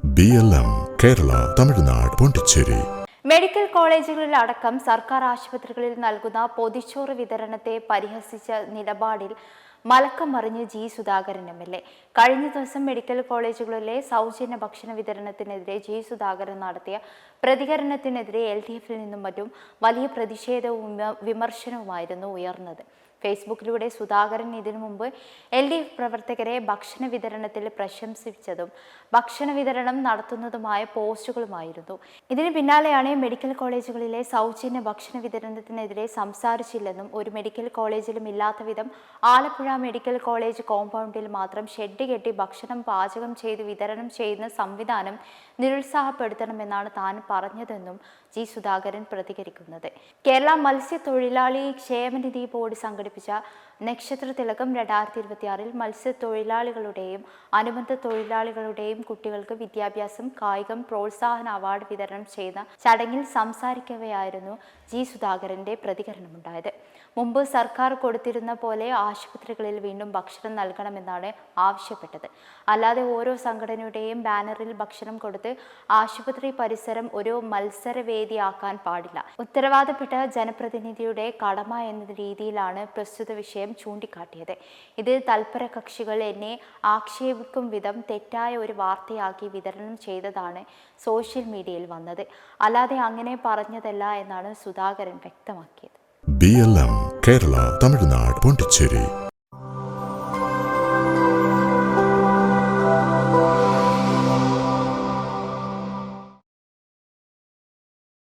BLM Kerala Tamil Nadu Pondicherry. Medical കോളേജുകളിൽ അടക്കം സർക്കാർ ആശുപത്രികളിൽ നൽകുന്ന പൊതിച്ചോറ് വിതരണത്തെ പരിഹസിച്ച നിലപാടിൽ മലക്കം മറിഞ്ഞ് ജി സുധാകരൻ MLA. കഴിഞ്ഞ ദിവസം മെഡിക്കൽ കോളേജുകളിലെ സൗജന്യ ഭക്ഷണ വിതരണത്തിനെതിരെ ജി സുധാകരൻ നടത്തിയ പ്രതികരണത്തിനെതിരെ LDF-ൽ നിന്നും മറ്റും വലിയ പ്രതിഷേധവും വിമർശനവുമായിരുന്നു ഉയർന്നത്. ഫേസ്ബുക്കിലൂടെ സുധാകരൻ ഇതിനു മുമ്പ് LDF പ്രവർത്തകരെ ഭക്ഷണ വിതരണത്തിൽ പ്രശംസിച്ചതും ഭക്ഷണ വിതരണം നടത്തുന്നതുമായ പോസ്റ്റുകളുമായിരുന്നു. ഇതിന് പിന്നാലെയാണ് മെഡിക്കൽ കോളേജുകളിലെ സൗജന്യ ഭക്ഷണ വിതരണത്തിനെതിരെ സംസാരിച്ചില്ലെന്നും ഒരു മെഡിക്കൽ കോളേജിലും ഇല്ലാത്ത വിധം ആലപ്പുഴ മെഡിക്കൽ കോളേജ് കോമ്പൗണ്ടിൽ മാത്രം ഷെഡ് കെട്ടി ഭക്ഷണം പാചകം ചെയ്ത് വിതരണം ചെയ്യുന്ന സംവിധാനം നിരുത്സാഹപ്പെടുത്തണമെന്നാണ് താൻ പറഞ്ഞതെന്നും ജി സുധാകരൻ പ്രതികരിക്കുന്നത്. കേരള മത്സ്യത്തൊഴിലാളി ക്ഷേമനിധി ബോർഡ് സംഘടിപ്പിച്ച നക്ഷത്ര തിലകം 2026 മത്സ്യത്തൊഴിലാളികളുടെയും അനുബന്ധ തൊഴിലാളികളുടെയും കുട്ടികൾക്ക് വിദ്യാഭ്യാസം കായികം പ്രോത്സാഹന അവാർഡ് വിതരണം ചെയ്യുന്ന ചടങ്ങിൽ സംസാരിക്കവെയായിരുന്നു ജി സുധാകരന്റെ പ്രതികരണമുണ്ടായത്. മുമ്പ് സർക്കാർ കൊടുത്തിരുന്ന പോലെ ആശുപത്രികളിൽ വീണ്ടും ഭക്ഷണം നൽകണമെന്നാണ് ആവശ്യപ്പെട്ടത്. അല്ലാതെ ഓരോ സംഘടനയുടെയും ബാനറിൽ ഭക്ഷണം കൊടുത്ത് ആശുപത്രി പരിസരം ഒരു മത്സരവേദിയാക്കാൻ പാടില്ല. ഉത്തരവാദപ്പെട്ട ജനപ്രതിനിധിയുടെ കടമ എന്ന രീതിയിലാണ് പ്രസ്തുത വിഷയം ചൂണ്ടിക്കാട്ടിയത്. ഇത് തൽപര കക്ഷികൾ എന്നെ ആക്ഷേപിക്കും വിധം തെറ്റായ ഒരു വാർത്തയാക്കി വിതരണം ചെയ്തതാണ് സോഷ്യൽ മീഡിയയിൽ വന്നത്. അല്ലാതെ അങ്ങനെ പറഞ്ഞതല്ല എന്നാണ് സുധാകരൻ വ്യക്തമാക്കിയത്. BLM കേരള തമിഴ്നാട് പോണ്ടിച്ചേരി.